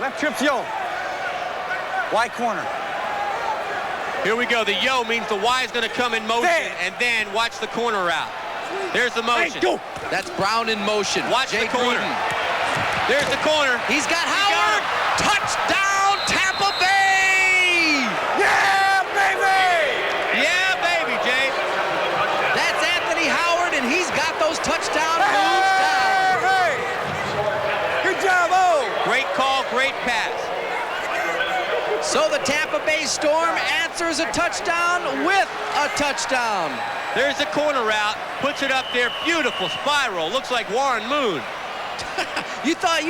Left trips yo. Wide corner. Here we go. The yo means the Y is going to come in motion, and then watch the corner route. There's the motion. Go. That's Brown in motion. Watch Jay the corner. Gruden. There's the corner. He's got Howard. Touchdown, Tampa Bay! Yeah, baby! Yeah, baby, Jay. That's Anthony Howard, and he's got those touchdown moves down. Hey! Good job, O! Great call, great pass. So the Tampa Bay Storm answers a touchdown with a touchdown. There's the corner route. Puts it up there. Beautiful spiral. Looks like Warren Moon. You thought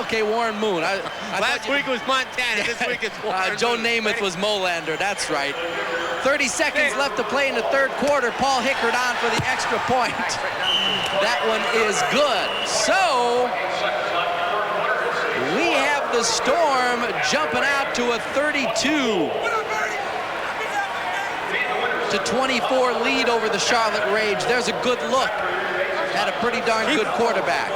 okay, Warren Moon. Last week it was Montana. This week it's Warren Joe Moon. Namath was Molander. That's right. 30 seconds left to play in the third quarter. Paul Hickert on for the extra point. That one is good. So we have the Storm jumping out to a 32-24 lead over the Charlotte Rage. There's a good look at a pretty darn good quarterback.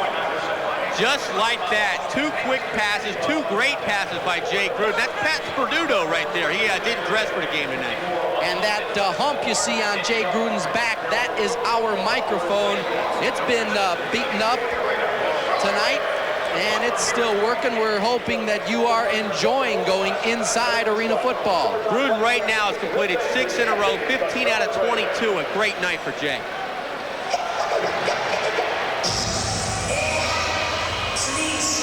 Just like that. Two quick passes, two great passes by Jay Gruden. That's Pat Sperduto right there. He didn't dress for the game tonight. And that hump you see on Jay Gruden's back, that is our microphone. It's been beaten up tonight, and it's still working. We're hoping that you are enjoying going inside arena football. Gruden right now has completed 6 in a row, 15 out of 22. A great night for Jay.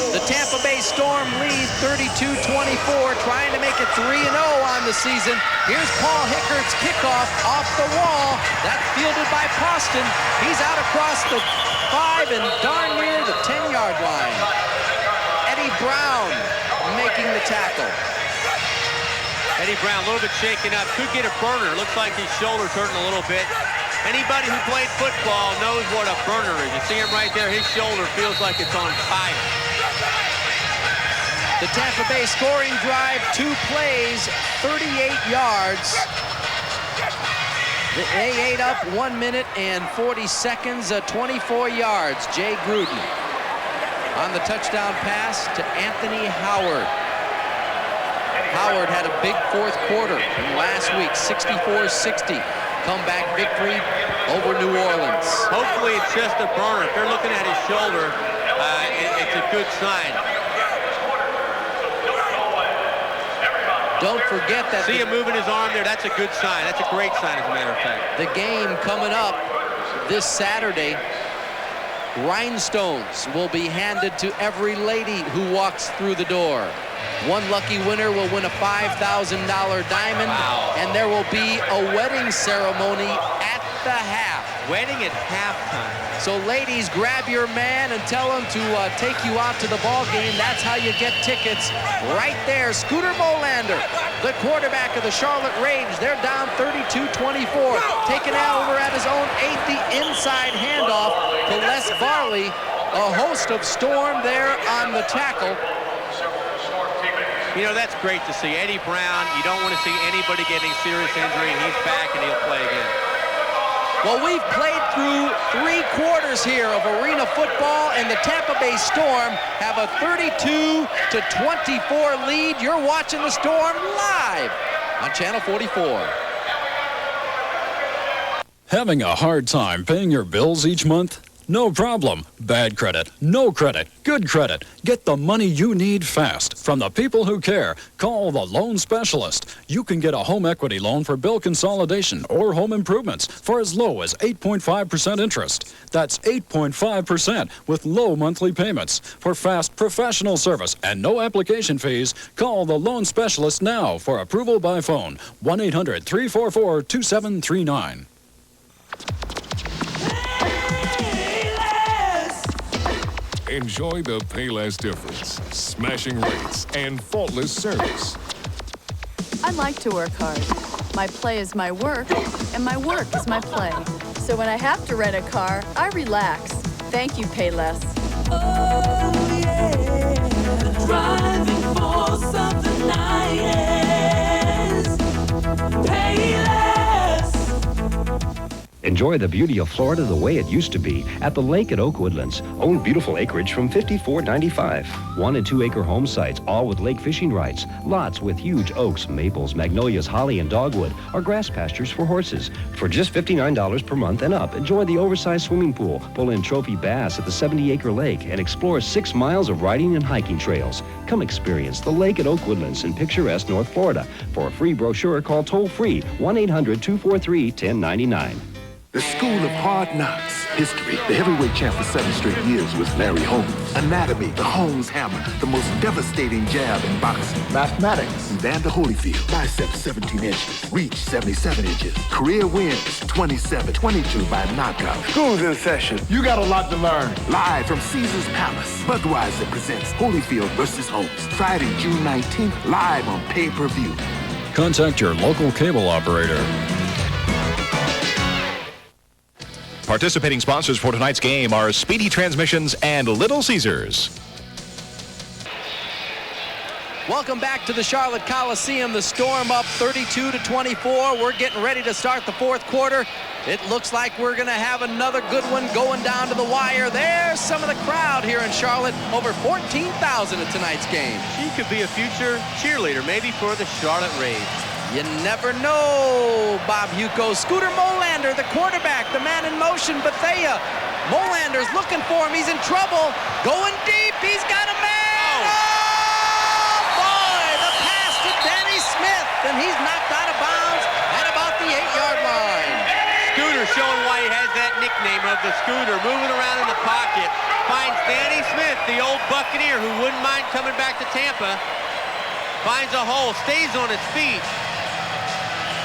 The Tampa Bay Storm lead 32-24, trying to make it 3-0 on the season. Here's Paul Hickert's kickoff off the wall. That's fielded by Poston. He's out across the 5 and darn near the 10-yard line. Eddie Brown making the tackle. Eddie Brown a little bit shaken up. Could get a burner. Looks like his shoulder's hurting a little bit. Anybody who played football knows what a burner is. You see him right there. His shoulder feels like it's on fire. The Tampa Bay scoring drive, 2 plays, 38 yards. They ate up 1 minute and 40 seconds, 24 yards. Jay Gruden on the touchdown pass to Anthony Howard. Howard had a big fourth quarter from last week, 64-60. Comeback victory over New Orleans. Hopefully it's just a burner. If they're looking at his shoulder, it's a good sign. Don't forget that. See him moving his arm there. That's a good sign. That's a great sign, as a matter of fact. The game coming up this Saturday, rhinestones will be handed to every lady who walks through the door. One lucky winner will win a $5,000 diamond, and there will be a wedding ceremony at the half. Wedding at halftime. So ladies, grab your man and tell him to take you out to the ball game. That's how you get tickets right there. Scooter Molander, the quarterback of the Charlotte Rage. They're down 32-24. Taking out over at his own 8, the inside handoff to Les Varley. A host of Storm there on the tackle. You know, that's great to see. Eddie Brown, you don't want to see anybody getting serious injury, and he's back and he'll play again. Well, we've played through 3 quarters here of arena football, and the Tampa Bay Storm have a 32-24 lead. You're watching the Storm live on Channel 44. Having a hard time paying your bills each month? No problem. Bad credit, no credit, good credit. Get the money you need fast from the people who care. Call the loan specialist. You can get a home equity loan for bill consolidation or home improvements for as low as 8.5% interest. That's 8.5% with low monthly payments. For fast professional service and no application fees, call the loan specialist now for approval by phone. 1-800-344-2739. Enjoy the Payless difference, smashing rates, and faultless service. I like to work hard. My play is my work, and my work is my play. So when I have to rent a car, I relax. Thank you, Payless. Oh, yeah. Driving for something nice. Payless. Enjoy the beauty of Florida the way it used to be at the lake at Oak Woodlands. Own beautiful acreage from $54.95. 1 and 2 acre home sites, all with lake fishing rights. Lots with huge oaks, maples, magnolias, holly, and dogwood, or grass pastures for horses. For just $59 per month and up, enjoy the oversized swimming pool, pull in trophy bass at the 70-acre lake, and explore 6 miles of riding and hiking trails. Come experience the lake at Oak Woodlands in picturesque North Florida. For a free brochure, call toll-free 1-800-243-1099. The School of Hard Knocks. History. The heavyweight champ for 7 straight years was Larry Holmes. Anatomy. The Holmes hammer. The most devastating jab in boxing. Mathematics. Evander Holyfield. Biceps 17 inches. Reach 77 inches. Career wins 27-22 by knockout. School's in session. You got a lot to learn. Live from Caesar's Palace. Budweiser presents Holyfield versus Holmes. Friday, June 19th. Live on pay-per-view. Contact your local cable operator. Participating sponsors for tonight's game are Speedy Transmissions and Little Caesars. Welcome back to the Charlotte Coliseum. The Storm up 32-24. We're getting ready to start the fourth quarter. It looks like we're going to have another good one going down to the wire. There's some of the crowd here in Charlotte. Over 14,000 at tonight's game. She could be a future cheerleader, maybe for the Charlotte Rays. You never know, Bob Hewko. Scooter Molander, the quarterback, the man in motion. Bethea. Molander's looking for him. He's in trouble. Going deep. He's got a man. Oh, boy. The pass to Danny Smith. And he's knocked out of bounds at about the 8-yard line. Scooter showing why he has that nickname of the Scooter. Moving around in the pocket. Finds Danny Smith, the old Buccaneer who wouldn't mind coming back to Tampa. Finds a hole. Stays on his feet.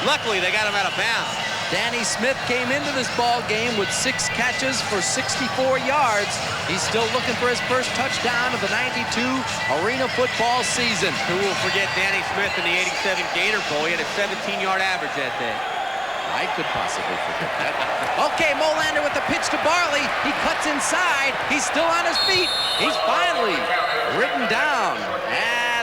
Luckily, they got him out of bounds. Danny Smith came into this ball game with 6 catches for 64 yards. He's still looking for his first touchdown of the 92 Arena football season. Who will forget Danny Smith in the 87 Gator Bowl? He had a 17-yard average that day. I could possibly forget that. Okay, Molander with the pitch to Barley. He cuts inside. He's still on his feet. He's finally ridden down.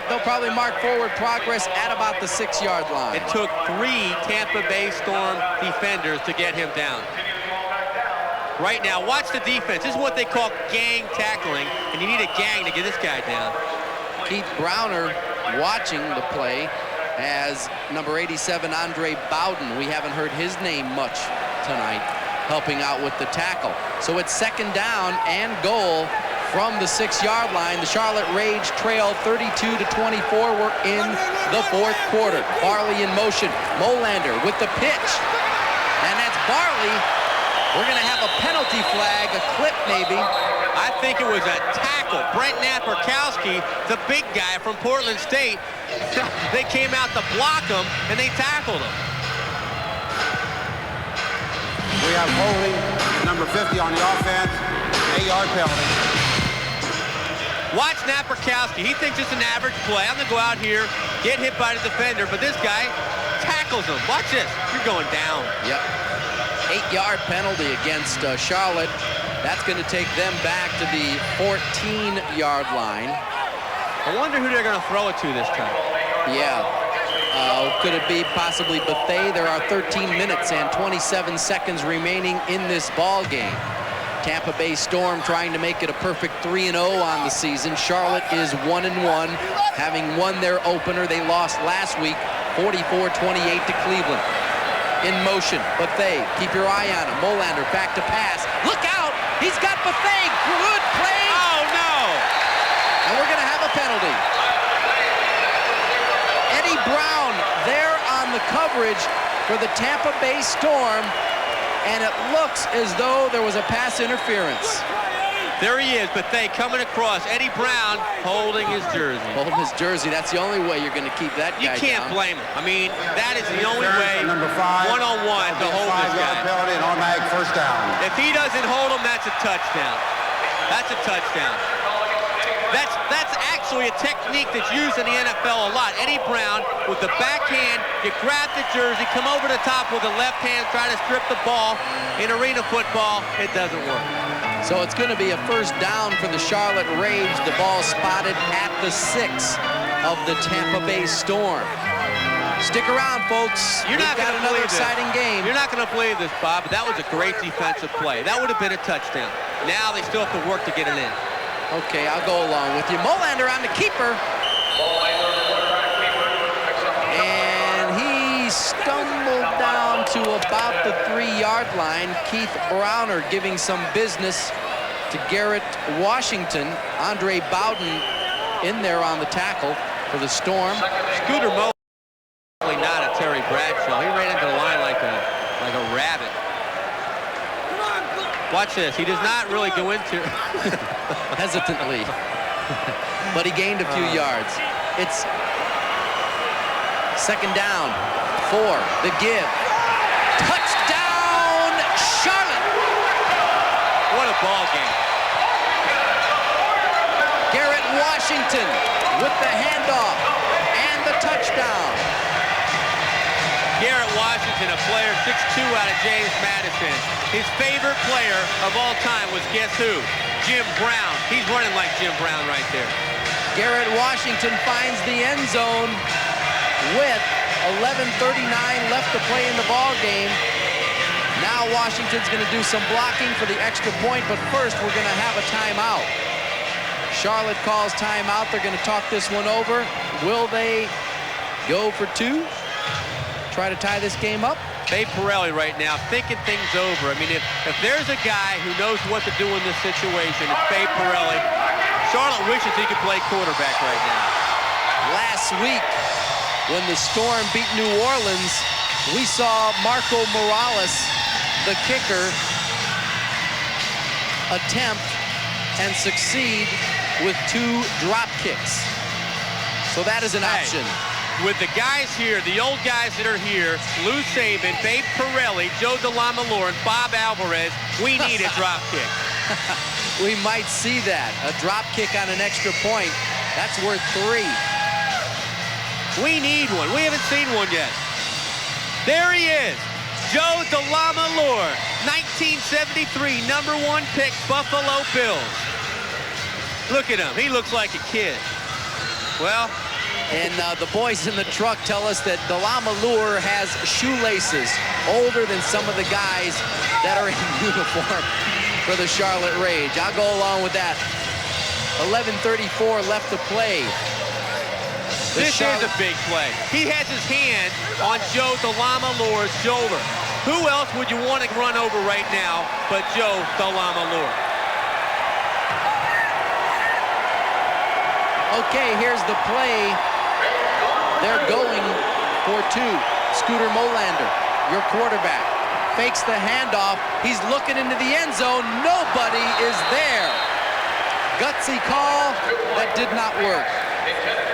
They'll probably mark forward progress at about the 6-yard line. It took 3 Tampa Bay Storm defenders to get him down. Right now, watch the defense. This is what they call gang tackling, and you need a gang to get this guy down. Keith Browner watching the play as number 87, Andre Bowden. We haven't heard his name much tonight, helping out with the tackle. So it's 2nd down and goal from the 6-yard line. The Charlotte Rage trail 32-24. We're in the fourth quarter. Barley in motion. Molander with the pitch. And that's Barley. We're going to have a penalty flag, a clip maybe. I think it was a tackle. Brent Naperkowski, the big guy from Portland State, they came out to block him, and they tackled him. We have holding number 50 on the offense, 8-yard penalty. Watch Naperkowski. He thinks it's an average play. I'm going to go out here, get hit by the defender, but this guy tackles him. Watch this. You're going down. Yep. 8-yard penalty against Charlotte. That's going to take them back to the 14-yard line. I wonder who they're going to throw it to this time. Yeah. Could it be possibly Bethea? There are 13 minutes and 27 seconds remaining in this ball game. Tampa Bay Storm trying to make it a perfect 3-0 on the season. Charlotte is 1-1, having won their opener. They lost last week 44-28 to Cleveland. In motion, Bethea, keep your eye on him. Molander back to pass. Look out! He's got Bethea. Good play. Oh, no! And we're going to have a penalty. Eddie Brown there on the coverage for the Tampa Bay Storm. And it looks as though there was a pass interference. There he is, Bethea coming across. Eddie Brown holding his jersey. Holding his jersey. That's the only way you're going to keep that guy down. You can't blame him. I mean, that is the only way, number 5, one-on-one, to hold this guy. Penalty and automatic first down. If he doesn't hold him, that's a touchdown. That's a touchdown. That's actually a technique that's used in the NFL a lot. Eddie Brown with the backhand, you grab the jersey, come over the top with the left hand, try to strip the ball. In arena football, it doesn't work. So it's going to be a first down for the Charlotte Rage. The ball spotted at the 6 of the Tampa Bay Storm. Stick around, folks. You're not We've got going to another believe this. exciting game. You're not going to believe this, Bob, but that was a great defensive play. That would have been a touchdown. Now they still have to work to get it in. Okay, I'll go along with you. Molander on the keeper. And he stumbled down to about the 3-yard line. Keith Browner giving some business to Garrett Washington. Andre Bowden in there on the tackle for the Storm. Scooter Mo, not a Terry Bradshaw. He ran into the line like a rabbit. Watch this. He does not really go into hesitantly, but he gained a few yards. It's second down, 4, the give. Touchdown, Charlotte! What a ball game. Garrett Washington with the handoff and the touchdown. Garrett Washington, a player 6'2" out of James Madison. His favorite player of all time was, guess who? Jim Brown. He's running like Jim Brown right there. Garrett Washington finds the end zone with 11:39 left to play in the ball game. Now Washington's going to do some blocking for the extra point, but first we're going to have a timeout. Charlotte calls timeout. They're going to talk this one over. Will they go for 2? Try to tie this game up? Babe Pirelli right now thinking things over. I mean, if there's a guy who knows what to do in this situation, it's Babe Pirelli. Charlotte wishes he could play quarterback right now. Last week, when the Storm beat New Orleans, we saw Marco Morales, the kicker, attempt and succeed with 2 drop kicks. So that is an option. With the guys here, the old guys that are here, Lou Saban, Babe Pirelli, Joe DeLamielleure, and Bob Alvarez, we need a drop kick. We might see that. A drop kick on an extra point. That's worth 3. We need one. We haven't seen one yet. There he is. Joe DeLamielleure, 1973, #1 pick, Buffalo Bills. Look at him. He looks like a kid. Well, and the boys in the truck tell us that DeLamielleure has shoelaces older than some of the guys that are in uniform for the Charlotte Rage. I'll go along with that. 11:34 left to play. This is a big play. He has his hand on Joe DeLamielleure's shoulder. Who else would you want to run over right now but Joe DeLamielleure? Okay, here's the play. They're going for 2. Scooter Molander, your quarterback, fakes the handoff. He's looking into the end zone. Nobody is there. Gutsy call that did not work.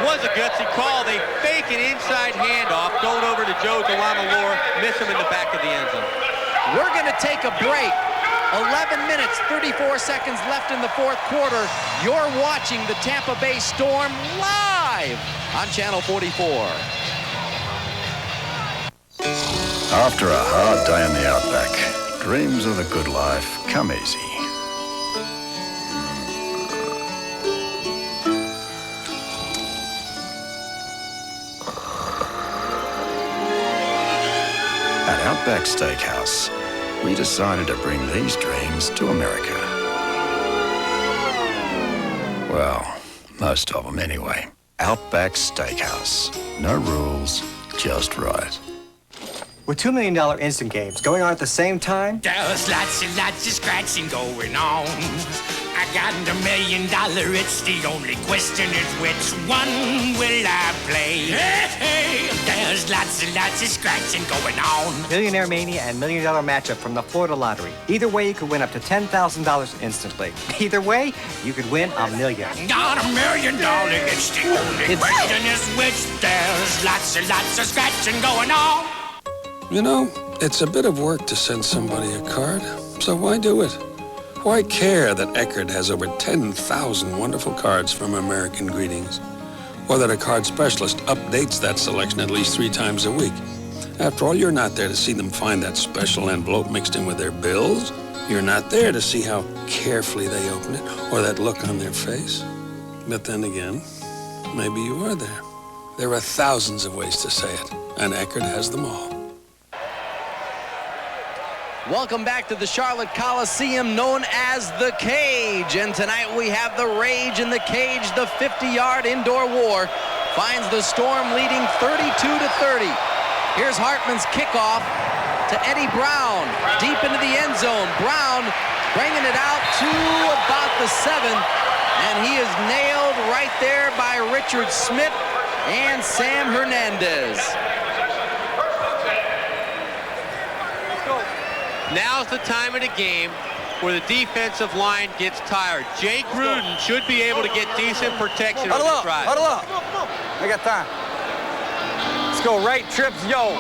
Was a gutsy call. They fake an inside handoff going over to Joe DeLamielleure, miss him in the back of the end zone. We're going to take a break. 11 minutes, 34 seconds left in the 4th quarter. You're watching the Tampa Bay Storm live on Channel 44. After a hard day in the outback, dreams of the good life come easy. At Outback Steakhouse, we decided to bring these dreams to America. Well, most of them anyway. Outback Steakhouse. No rules, just right. With $2 million instant games going on at the same time, there's lots and lots of scratching going on. I got $1 million, it's the only question is which one will I play? Hey, there's lots and lots of scratching going on. Millionaire Mania and $1 Million Matchup from the Florida Lottery. Either way, you could win up to $10,000 instantly. Either way, you could win $1 million. Got $1 million, it's the only question is which. There's lots and lots of scratching going on. You know, it's a bit of work to send somebody a card, so why do it? Why care that Eckerd has over 10,000 wonderful cards from American Greetings? Or that a card specialist updates that selection at least 3 times a week? After all, you're not there to see them find that special envelope mixed in with their bills. You're not there to see how carefully they open it or that look on their face. But then again, maybe you are there. There are thousands of ways to say it, and Eckerd has them all. Welcome back to the Charlotte Coliseum, known as the Cage. And tonight we have the rage in the cage. The 50-yard indoor war finds the Storm leading 32-30. Here's Hartman's kickoff to Eddie Brown, deep into the end zone. Brown bringing it out to about the 7, and he is nailed right there by Richard Smith and Sam Hernandez. Now's the time of the game where the defensive line gets tired. Jay Gruden should be able to get decent protection on this drive. Huddle up. I got time. Let's go. Right trips, yo.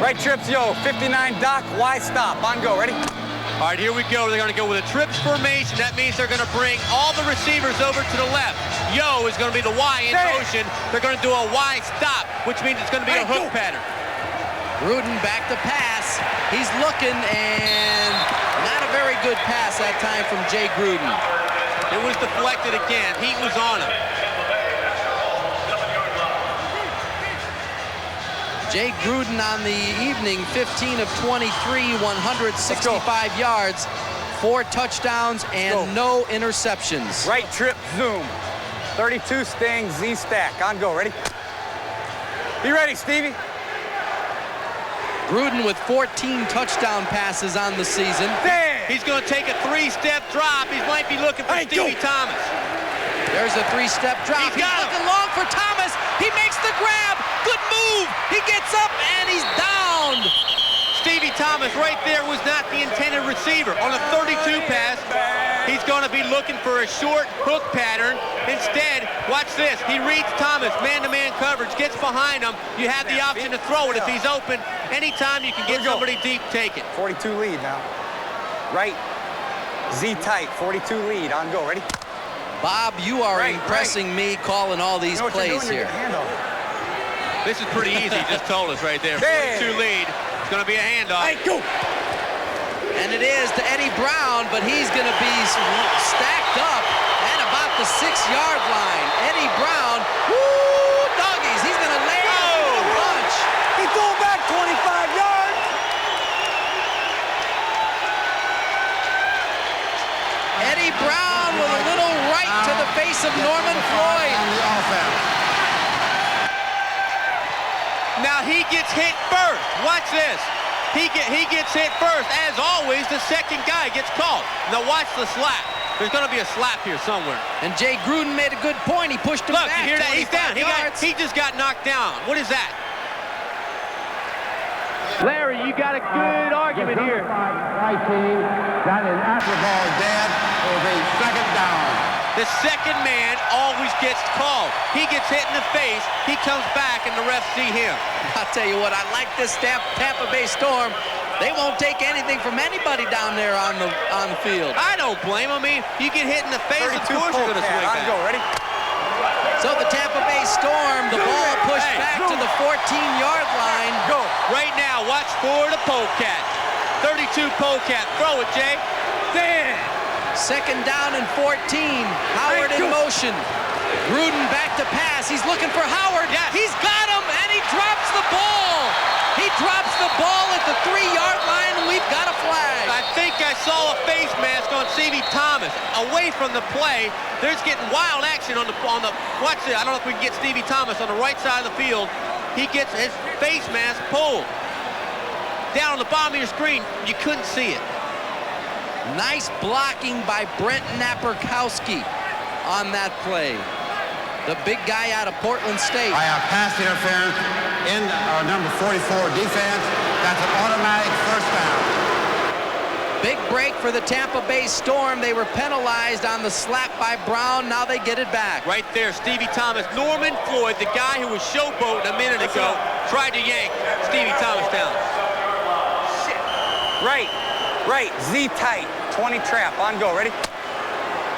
Right trips, yo. 59 Doc, Y stop. On go. Ready? All right, here we go. They're going to go with a trips formation. That means they're going to bring all the receivers over to the left. Yo is going to be the Y in motion. They're going to do a Y stop, which means it's going to be a hook pattern. Gruden back to pass. He's looking, and not a very good pass that time from Jay Gruden. It was deflected again. Heat was on him. Jay Gruden on the evening, 15 of 23, 165 yards, 4 touchdowns, and no interceptions. Right trip, zoom. 32 sting, Z stack. On go. Ready? Be ready, Stevie. Gruden with 14 touchdown passes on the season. Damn. He's going to take a 3-step drop. He might be looking for Stevie Thomas. There's a 3-step drop. He's looking long for Thomas. He makes the grab. Good move. He gets up, and he's downed. Stevie Thomas right there was not the intended receiver. On a 32 pass, he's going to be looking for a short hook pattern. Instead, watch this. He reads Thomas, man-to-man coverage, gets behind him. You have the option to throw it if he's open. Anytime you can get somebody deep, take it. 42 lead now. Right. Z tight. 42 lead. On go. Ready? Bob, you are impressing me calling all these plays here. This is pretty easy. He just told us right there. 42 lead. It's going to be a handoff. And it is to Eddie Brown, but he's going to be stacked up at about the 6-yard line. Eddie Brown, woo, doggies. He's going to lay out a bunch. He threw it back 25 yards. Eddie Brown with a little right to the face of Norman Floyd. Now he gets hit first. Watch this. He gets hit first. As always, the second guy gets called. Now watch the slap. There's going to be a slap here somewhere. And Jay Gruden made a good point. He pushed him back. Look, you hear that? He's down. He just got knocked down. What is that? Larry, you got a good argument here. Right team got an after ball dead. It was a second down. The second man always gets called. He gets hit in the face. He comes back, and the refs see him. I'll tell you what, I like this Tampa Bay Storm. They won't take anything from anybody down there on the field. I don't blame him. I mean, you get hit in the face, of course you're going to swing back. Go, ready? So the Tampa Bay Storm, the ball pushed back to the 14-yard line. Go. Right now, watch for the polecat. 32 polecat. Throw it, Jay. Damn. Second down and 14. Howard in motion. Gruden back to pass. He's looking for Howard. Yes. He's got him, and he drops the ball. He drops the ball at the 3-yard line, and we've got a flag. I think I saw a face mask on Stevie Thomas. Away from the play, there's getting wild action on the. Watch it. I don't know if we can get Stevie Thomas on the right side of the field. He gets his face mask pulled. Down on the bottom of your screen, you couldn't see it. Nice blocking by Brent Napierkowski on that play. The big guy out of Portland State. I have pass interference in our number 44 defense. That's an automatic first down. Big break for the Tampa Bay Storm. They were penalized on the slap by Brown. Now they get it back. Right there, Stevie Thomas. Norman Floyd, the guy who was showboating a minute ago, tried to yank Stevie Thomas down. Shit. Right, Z tight, 20 trap, on go, ready?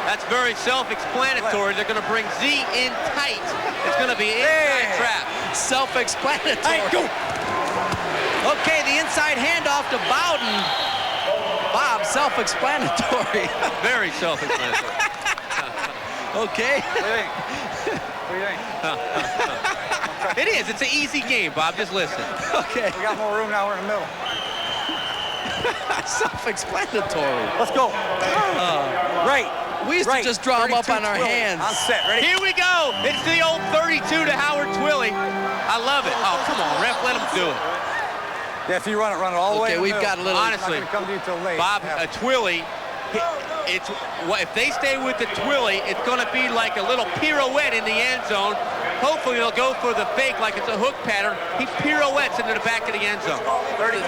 That's very self-explanatory. They're going to bring Z in tight. It's going to be inside trap. Self-explanatory. Hey, go. Okay, the inside handoff to Bowden. Bob, self-explanatory. Very self-explanatory. Okay. What do you think? What do you think? It is. It's an easy game, Bob. Just listen. Okay. We got more room now. We're in the middle. Self-explanatory. Let's go. Right. We used to just draw them up on our hands. On set. Ready? Here we go. It's the old 32 to Howard Twilly. I love it. Oh, come on, ref. Let him do it. Yeah, if you run it all the way. Okay, we've got a little. Honestly, it's not gonna come to you till late. Bob, a Twilly. If they stay with the Twilly, it's going to be like a little pirouette in the end zone. Hopefully they'll go for the fake like it's a hook pattern. He pirouettes into the back of the end zone.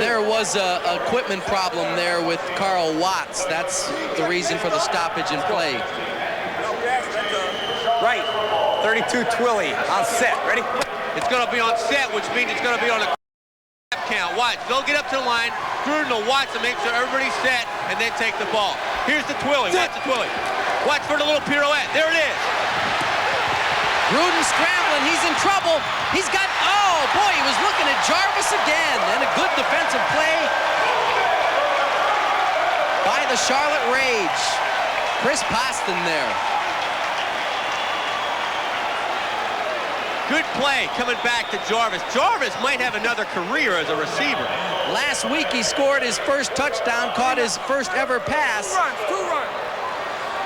There was a equipment problem there with Carl Watts. That's the reason for the stoppage in play. Right. 32 Twilly on set. Ready? It's going to be on set, which means it's going to be on a count. Watch. They'll get up to the line. Gruden will watch to make sure everybody's set and then take the ball. Here's the Twilly. Watch the Twilly. Watch for the little pirouette. There it is. Gruden scrambling. He's in trouble. He's got, oh boy, he was looking at Jarvis again. And a good defensive play by the Charlotte Rage. Chris Poston there. Good play coming back to Jarvis. Jarvis might have another career as a receiver. Last week he scored his first touchdown, caught his first ever pass. Two runs.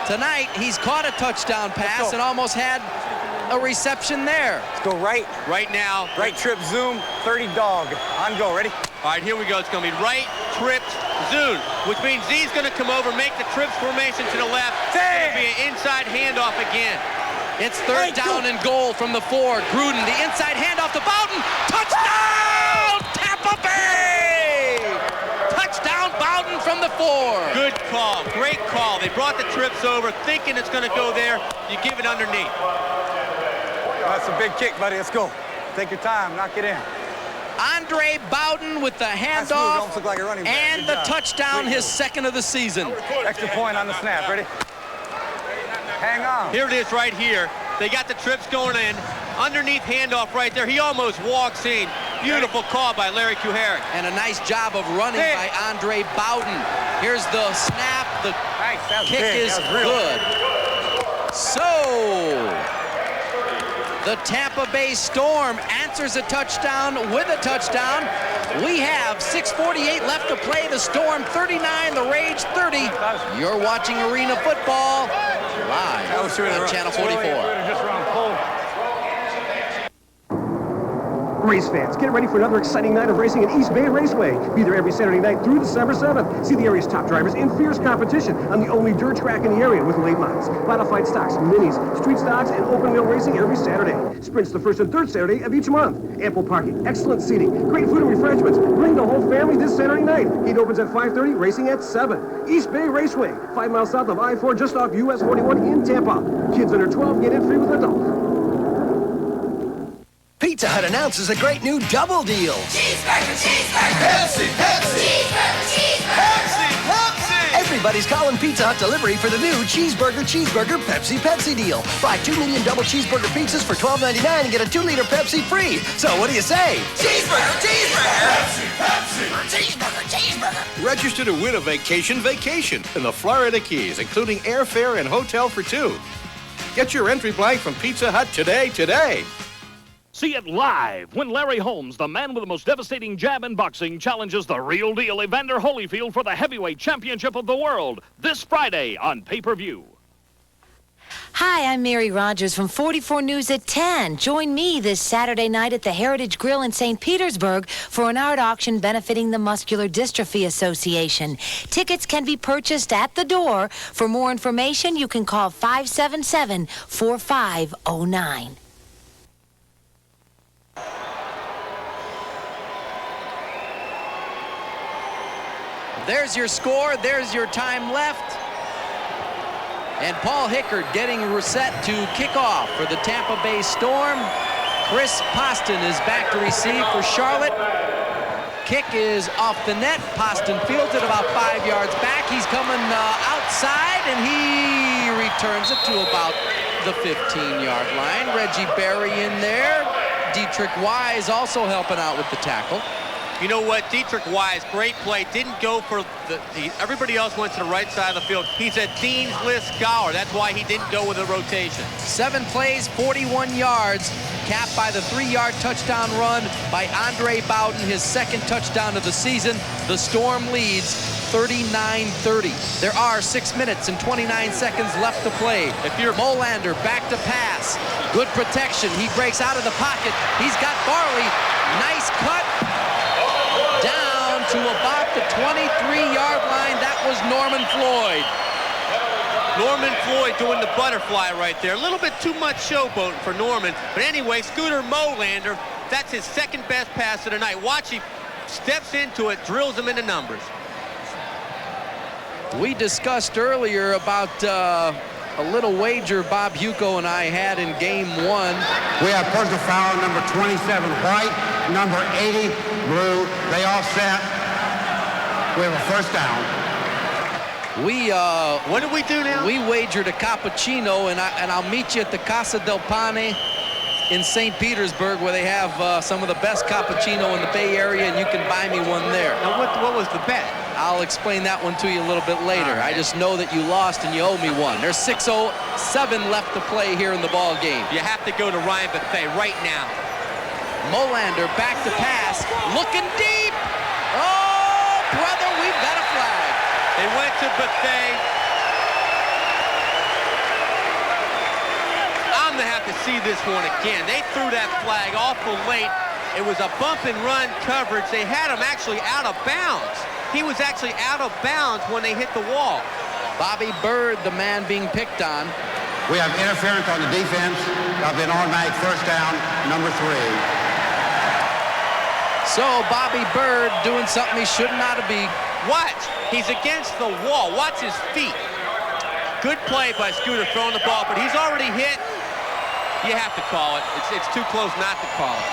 Tonight he's caught a touchdown pass and almost had a reception there. Let's go right. Right now. Right trip, zoom, 30 dog. On go, ready? All right, here we go. It's going to be right, trips, zoom, which means Z's going to come over, make the trips formation to the left. It's going to be an inside handoff again. It's third down and goal from the 4. Gruden, the inside handoff to Bowden. Touchdown, Tampa Bay! Touchdown, Bowden from the 4. Good call. Great call. They brought the trips over, thinking it's going to go there. You give it underneath. That's a big kick, buddy. Let's go. Take your time. Knock it in. Andre Bowden with the handoff look like a running back. and the touchdown, his second of the season. Extra point on the snap. Ready? Hang on. Here it is right here. They got the trips going in. Underneath handoff right there. He almost walks in. Beautiful call by Larry Kuharich. And a nice job of running by Andre Bowden. Here's the snap. The kick is good. So, the Tampa Bay Storm answers a touchdown with a touchdown. We have 6:48 left to play. The Storm 39, the Rage 30. You're watching Arena Football live on Channel 44. Race fans, get ready for another exciting night of racing at East Bay Raceway. Be there every Saturday night through December 7th. See the area's top drivers in fierce competition on the only dirt track in the area with late models, modified stocks, minis, street stocks, and open wheel racing every Saturday. Sprints the first and third Saturday of each month. Ample parking, excellent seating, great food and refreshments. Bring the whole family this Saturday night. Gate opens at 5:30, racing at 7. East Bay Raceway, 5 miles south of I-4, just off US 41 in Tampa. Kids under 12 get in free with adults. Pizza Hut announces a great new double deal. Cheeseburger, cheeseburger. Pepsi, Pepsi. Cheeseburger, cheeseburger. Pepsi, Pepsi. Everybody's calling Pizza Hut delivery for the new Cheeseburger, Cheeseburger, Pepsi, Pepsi deal. Buy 2 medium double cheeseburger pizzas for $12.99 and get a 2-liter Pepsi free. So what do you say? Cheeseburger, cheeseburger. Pepsi, Pepsi. Cheeseburger, cheeseburger. Register to win a vacation in the Florida Keys, including airfare and hotel for 2. Get your entry blank from Pizza Hut today. See it live when Larry Holmes, the man with the most devastating jab in boxing, challenges the real deal Evander Holyfield for the heavyweight championship of the world this Friday on pay-per-view. Hi, I'm Mary Rogers from 44 News at 10. Join me this Saturday night at the Heritage Grill in St. Petersburg for an art auction benefiting the Muscular Dystrophy Association. Tickets can be purchased at the door. For more information, you can call 577-4509. There's your score. There's your time left. And Paul Hickard getting set to kick off for the Tampa Bay Storm. Chris Poston is back to receive for Charlotte. Kick is off the net. Poston fields it about 5 yards back. He's coming outside, and he returns it to about the 15-yard line. Reggie Berry in there. Dietrich Wise also helping out with the tackle. You know what? Dietrich Wise, great play. Didn't go for everybody else went to the right side of the field. He's a Dean's List scholar. That's why he didn't go with a rotation. 7 plays, 41 yards, capped by the 3-yard touchdown run by Andre Bowden, his second touchdown of the season. The Storm leads 39-30. There are 6 minutes and 29 seconds left to play. If you're Molander, back to pass. Good protection. He breaks out of the pocket. He's got Barley. Nice cut. Down to about the 23-yard line. That was Norman Floyd. Norman Floyd doing the butterfly right there. A little bit too much showboating for Norman. But anyway, Scooter Molander, that's his second best pass of the night. Watch, he steps into it, drills him into numbers. We discussed earlier about a little wager Bob Hewko and I had in game 1. We have personal foul number 27 White, number 80 Blue. They all set. We have a first down. What did we do now? We wagered a cappuccino, and I'll meet you at the Casa del Pane in St. Petersburg, where they have some of the best cappuccino in the Bay Area, and you can buy me one there. Now, what was the bet? I'll explain that one to you a little bit later. Right. I just know that you lost and you owe me one. There's 6:07 left to play here in the ball game. You have to go to Ryan Bethea right now. Molander back to pass, looking deep. Oh, brother, we've got a flag. They went to Bethea. I'm going to have to see this one again. They threw that flag awful late. It was a bump and run coverage. They had him actually out of bounds. He was actually out of bounds when they hit the wall. Bobby Bird, the man being picked on. We have interference on the defense. That'll be an automatic first down, number 3. So Bobby Bird doing something he should not be. Watch, he's against the wall. Watch his feet. Good play by Scooter throwing the ball, but he's already hit. You have to call it. It's too close not to call it.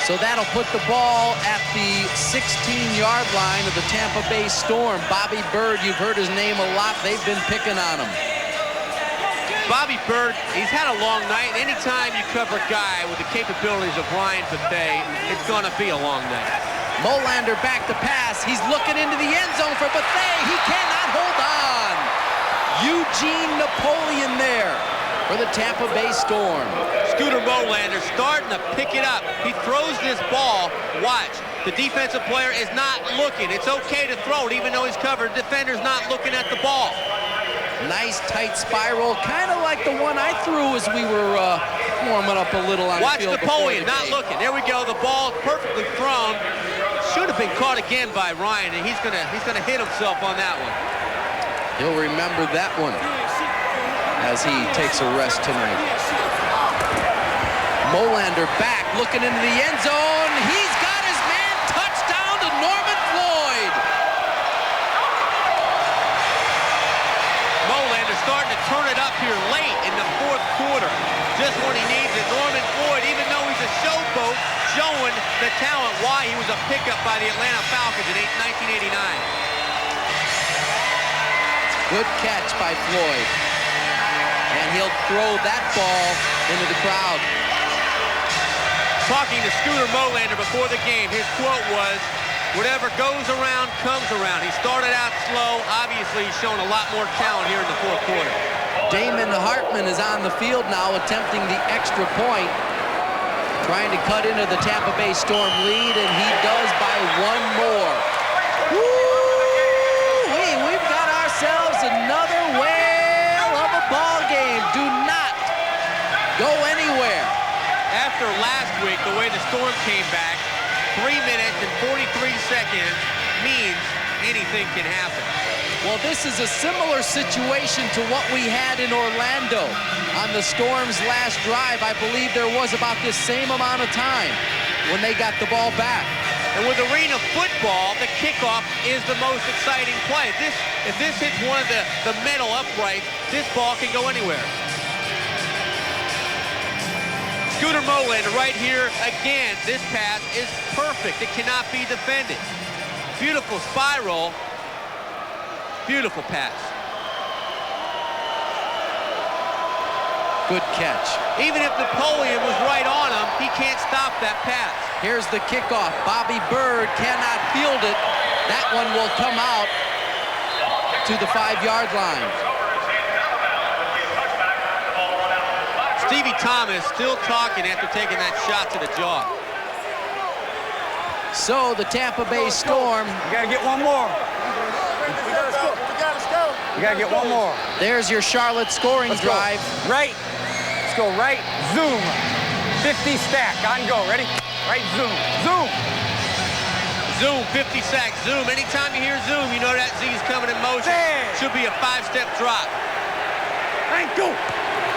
So that'll put the ball at the 16-yard line of the Tampa Bay Storm. Bobby Bird, you've heard his name a lot. They've been picking on him. Bobby Bird, he's had a long night. Anytime you cover a guy with the capabilities of Ryan Bethea, it's going to be a long night. Molander back to pass. He's looking into the end zone for Bethea. He cannot hold on. Eugene Napoleon there for the Tampa Bay Storm. Scooter Molander starting to pick it up. He throws this ball. Watch. The defensive player is not looking. It's okay to throw it even though he's covered. Defender's not looking at the ball. Nice tight spiral, kind of like the one I threw as we were warming up a little on Watch the field. Napoleon not looking. There we go. The ball perfectly thrown. Should have been caught again by Ryan, and he's gonna hit himself on that one. He'll remember that one as he takes a rest tonight. Molander back, looking into the end zone. He's got his man. Touchdown to Norman Floyd. Molander starting to turn it up here late in the fourth quarter. Just when he needs it. Norman Floyd, even though he's a showboat, showing the talent why he was a pickup by the Atlanta Falcons in 1989. Good catch by Floyd. And he'll throw that ball into the crowd. Talking to Scooter Molander before the game, his quote was, "Whatever goes around, comes around." He started out slow. Obviously, he's shown a lot more talent here in the fourth quarter. Damon Hartman is on the field now, attempting the extra point, trying to cut into the Tampa Bay Storm lead, and he does by one more. Woo-wee, we've got ourselves another whale of a ball game. Do not go anywhere. After last week, the way the Storm came back, 3 minutes and 43 seconds means anything can happen. Well, this is a similar situation to what we had in Orlando on the Storm's last drive. I believe there was about the same amount of time when they got the ball back. And with arena football, the kickoff is the most exciting play. If this hits one of the metal uprights, this ball can go anywhere. Scooter Molander right here again. This pass is perfect. It cannot be defended. Beautiful spiral. Beautiful pass. Good catch. Even if Napoleon was right on him, he can't stop that pass. Here's the kickoff. Bobby Bird cannot field it. That one will come out to the 5-yard line. Stevie Thomas still talking after taking that shot to the jaw. So the Tampa Bay Storm. You gotta get one more. You gotta get one more. There's your Charlotte scoring drive. Right. Let's go right. Zoom. 50 stack. On go. Ready? Right. Zoom. Zoom. Zoom. 50 sack. Zoom. Anytime you hear zoom, you know that Z is coming in motion. Should be a 5-step drop. Thank you.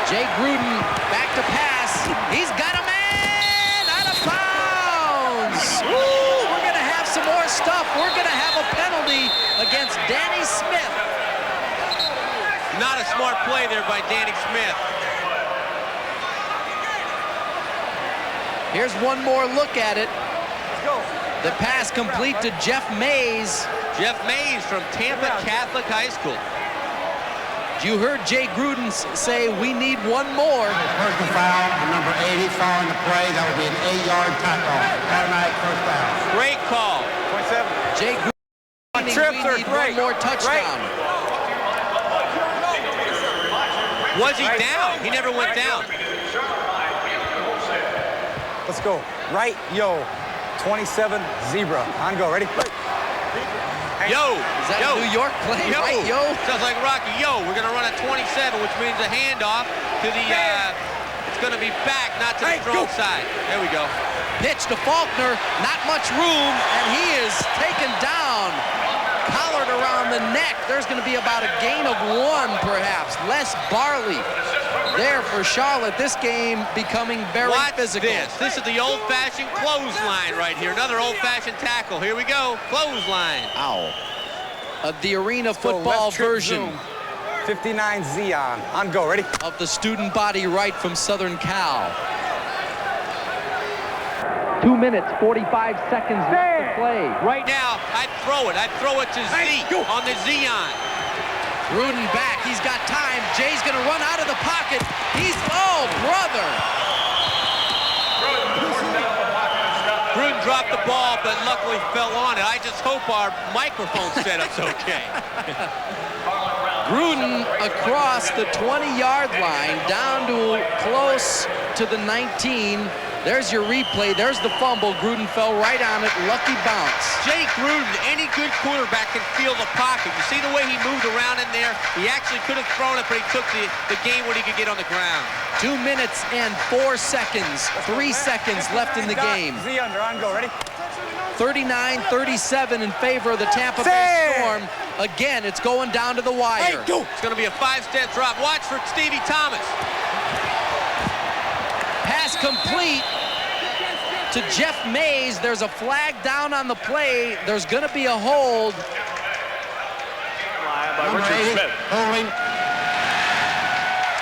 Jay Gruden back to pass. He's got a man out of bounds. Ooh, we're going to have some more stuff. We're going to have a penalty against Danny Smith. Not a smart play there by Danny Smith. Here's one more look at it. Let's go. The pass complete to Jeff Mays. Jeff Mays from Tampa Catholic High School. You heard Jay Gruden say we need one more. Personal foul on number 80 following the play. That would be an 8-yard tackle. Automatic first down. Great call. 27. Jay Gruden, we need one more touchdown. Was he down? He never went down. Let's go. Right, yo. 27, zebra. On go. Ready? Yo. Is that yo. a New York play? Yo. Right, yo. Sounds like Rocky. Yo, we're going to run a 27, which means a handoff to the, it's going to be back, not to the strong side. There we go. Pitch to Faulkner. Not much room, and he is taken down. Collared around the neck. There's going to be about a gain of 1, perhaps. Les Barley there for Charlotte. This game becoming very physical. This is the old-fashioned clothesline right here. Another old-fashioned tackle. Here we go. Clothesline. Ow. The arena football version. 59Z on go. Ready? Of the student body right from Southern Cal. 2 minutes, 45 seconds left to play. Right now, I'd throw it. I'd throw it to Z on the Xeon. Gruden back. He's got time. Jay's going to run out of the pocket. He's, oh, brother. Gruden dropped the ball, but luckily fell on it. I just hope our microphone setup's okay. Gruden across the 20-yard line, down to close to the 19. There's your replay. There's the fumble. Gruden fell right on it. Lucky bounce. Jay Gruden, any good quarterback can feel the pocket. You see the way he moved around in there? He actually could have thrown it, but he took the game when he could get on the ground. 2 minutes and 4 seconds. 3 seconons left in the game. Z under, on go. Ready? 39-37 in favor of the Tampa Bay Storm. Again, it's going down to the wire. It's going to be a 5-step drop. Watch for Stevie Thomas. Pass complete to Jeff Mays. There's a flag down on the play. There's going to be a hold.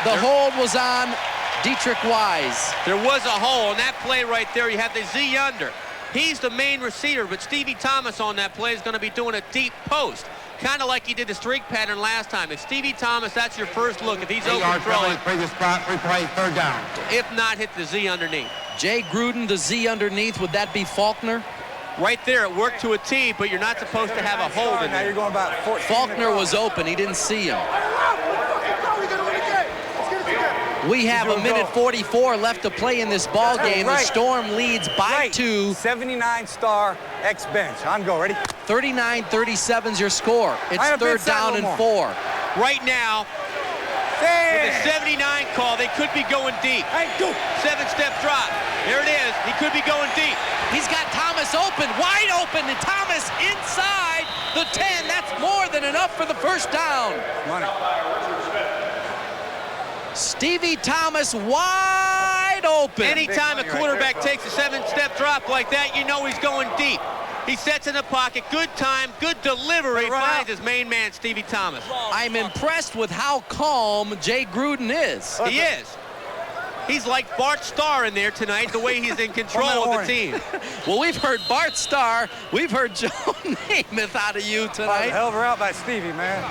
The hold was on Dietrich Wise. There was a hole in that play right there. You have the Z under. He's the main receiver, but Stevie Thomas on that play is going to be doing a deep post. Kind of like he did the streak pattern last time. If Stevie Thomas, that's your first look. If he's open throwing, previous spot, replay, third down. If not, hit the Z underneath. Jay Gruden, the Z underneath. Would that be Faulkner? Right there, it worked to a T, but you're not supposed to have a hold in there. Now you're going about 14. Faulkner was open. He didn't see him. We have a minute 44 left to play in this ball game. The Storm leads by 2. 79-star X-bench. On go. Ready? 39-37 is your score. It's third down and 4. Right now, with a 79 call, they could be going deep. 7-step drop. There it is. He could be going deep. He's got Thomas open, wide open, and Thomas inside the 10. That's more than enough for the first down. Stevie Thomas wide open. Anytime a quarterback takes a 7-step drop like that, you know he's going deep. He sets in the pocket, good time, good delivery, finds his main man, Stevie Thomas. I'm impressed with how calm Jay Gruden is. He is. He's like Bart Starr in there tonight, the way he's in control of the team. Well, we've heard Bart Starr. We've heard Joe Namath out of you tonight. Hell of a route by Stevie, man.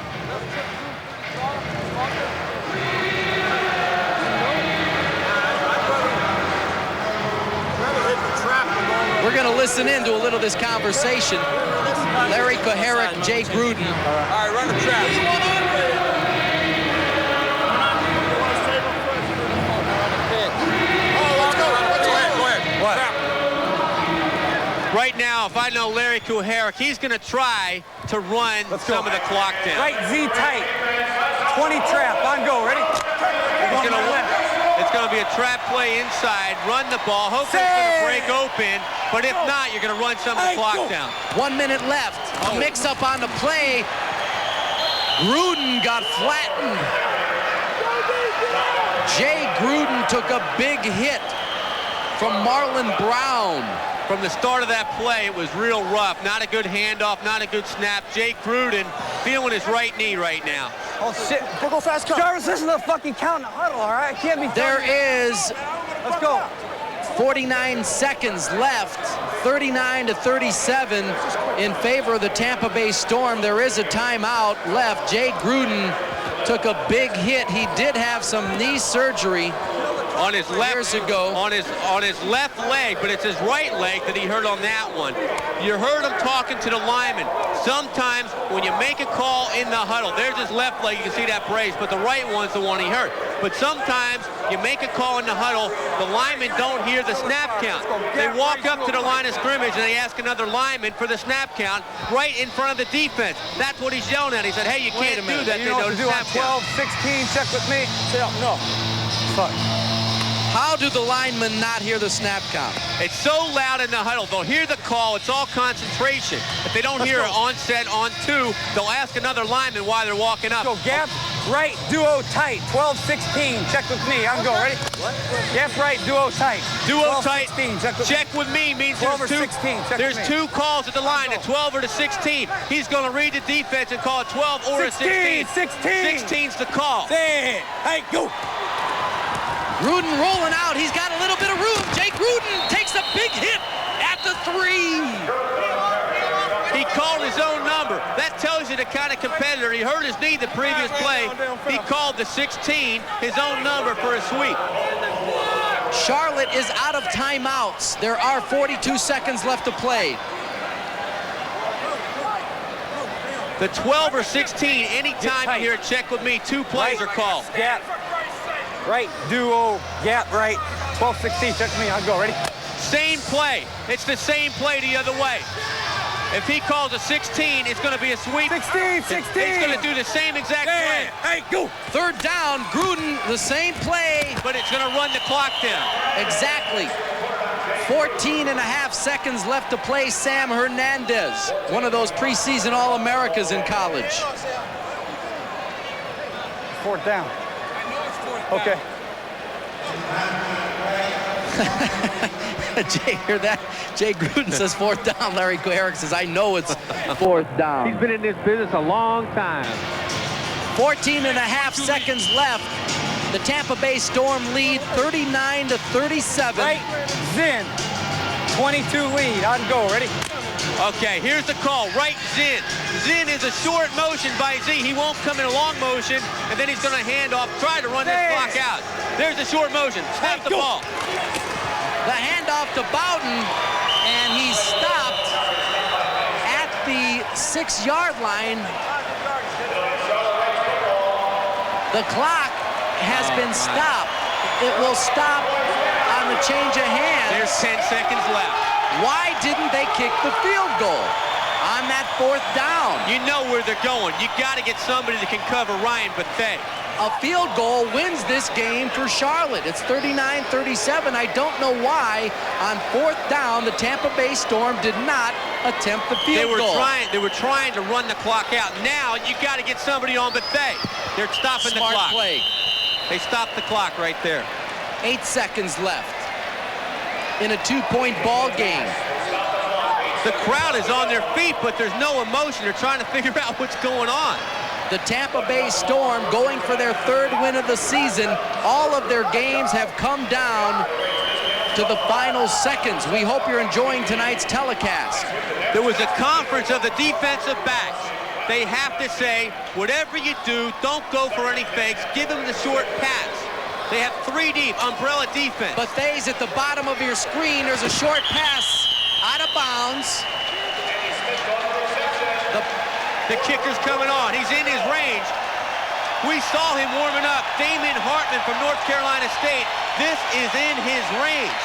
going to listen in to a little of this conversation. Larry Kuharich, Jay Gruden. All right, run the trap. Right now, if I know Larry Kuharich, he's going to try to run some of the clock down. Right Z tight. 20 trap. On go. Ready? It's going to be a trap play inside. Run the ball. Hopefully it's going to break open. But if not, you're going to run some of the clock down. 1 minute left. A mix-up on the play. Gruden got flattened. Jay Gruden took a big hit from Marlon Brown. From the start of that play, it was real rough. Not a good handoff, not a good snap. Jay Gruden feeling his right knee right now. Oh, shit. Go fast, come. Jarvis, this is the fucking count in the huddle, all right? Can't be... There is... Let's go. 49 seconds left, 39-37 in favor of the Tampa Bay Storm. There is a timeout left. Jay Gruden took a big hit. He did have some knee surgery on his left years ago. On his left leg, but it's his right leg that he hurt on that one. You heard him talking to the lineman. Sometimes when you make a call in the huddle, there's his left leg, you can see that brace, but the right one's the one he hurt. But sometimes you make a call in the huddle, the linemen don't hear the snap count. They walk up to the line of scrimmage and they ask another lineman for the snap count right in front of the defense. That's what he's yelling at. He said, hey, you can't do that. You know what to do on 12, 16, check with me. Say, no. Fuck. How do the linemen not hear the snap count? It's so loud in the huddle. They'll hear the call. It's all concentration. If they don't hear it on set, on two, they'll ask another lineman why they're walking up. Let's go, gap, right, duo tight, 12, 16. Check with me. I'm go. Ready? Gap, right, duo tight. Duo 12, tight. 16. Check with me means 12 there's or two, 16. Check there's with me. two calls at the line, a 12 or a 16. He's going to read the defense and call a 12 or a 16. 16's the call. Hey, go. Gruden rolling out. He's got a little bit of room. Jay Gruden takes a big hit at the 3. He called his own number. That tells you the kind of competitor. He hurt his knee the previous play. He called the 16 his own number for a sweep. Charlotte is out of timeouts. There are 42 seconds left to play. The 12 or 16, anytime you hear a check with me, two plays are called. Gap. Right, duo, gap, right, 12, 16, check me, I'll go, ready? Same play. It's the same play the other way. If he calls a 16, it's going to be a sweep. 16. He's going to do the same exact play. Hey, go. Third down, Gruden, the same play. But it's going to run the clock down. Exactly. 14 and a half seconds left to play. Sam Hernandez, one of those preseason All-Americas in college. Fourth down. Okay. Jay, hear that? Jay Gruden says fourth down. Larry Kuharich says, I know it's fourth down. He's been in this business a long time. 14 and a half seconds left. The Tampa Bay Storm lead 39-37. Right, Zin, 22 lead. On go, ready? Okay, here's the call. Right, Zin. Zin is a short motion by Z. He won't come in a long motion, and then he's going to hand off, try to run this clock out. There's a short motion. Snap the ball. The handoff to Bowden, and he's stopped at the 6-yard line. The clock has been stopped. It will stop on the change of hands. There's 10 seconds left. Why didn't they kick the field goal on that fourth down? You know where they're going. You got to get somebody that can cover Ryan Bethea. A field goal wins this game for Charlotte. It's 39-37. I don't know why on fourth down the Tampa Bay Storm did not attempt the field goal. They were trying to run the clock out. Now you got to get somebody on Bethea. They're stopping the clock. Smart play. They stopped the clock right there. 8 seconds left in a 2-point ball game. The crowd is on their feet, but there's no emotion. They're trying to figure out what's going on. The Tampa Bay Storm going for their 3rd win of the season. All of their games have come down to the final seconds. We hope you're enjoying tonight's telecast. There was a conference of the defensive backs. They have to say, whatever you do, don't go for any fakes. Give them the short pass. They have 3 deep, umbrella defense. Bethea's at the bottom of your screen. There's a short pass out of bounds. The kicker's coming on. He's in his range. We saw him warming up. Damon Hartman from North Carolina State. This is in his range.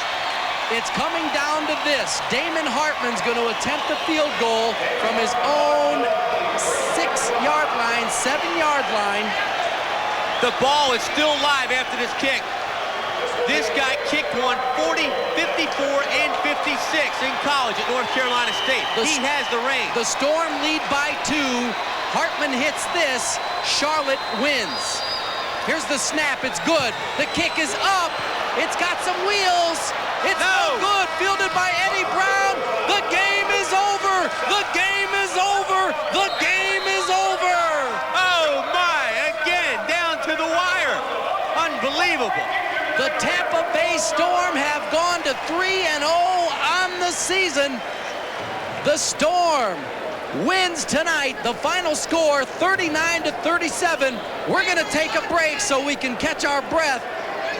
It's coming down to this. Damon Hartman's going to attempt a field goal from his own 6-yard line, 7-yard line. The ball is still live after this kick. This guy kicked one 40, 54, and 56 in college at North Carolina State. He has the range. The Storm lead by 2. Hartman hits this. Charlotte wins. Here's the snap. It's good. The kick is up. It's got some wheels. It's no good. Fielded by Eddie Brown. The game is over. The game is over. The game is over. Oh, my. Again, down to the wire. Unbelievable. The Tampa Bay Storm have gone to 3-0 on the season. The Storm wins tonight. The final score, 39-37. We're going to take a break so we can catch our breath.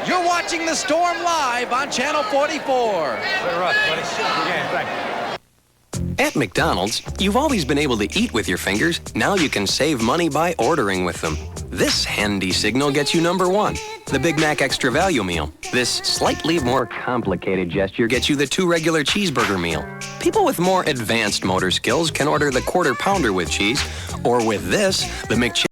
You're watching the Storm live on Channel 44. At McDonald's, you've always been able to eat with your fingers. Now you can save money by ordering with them. This handy signal gets you number 1, the Big Mac Extra Value Meal. This slightly more complicated gesture gets you the 2 regular cheeseburger meal. People with more advanced motor skills can order the Quarter Pounder with cheese, or with this, the McChicken.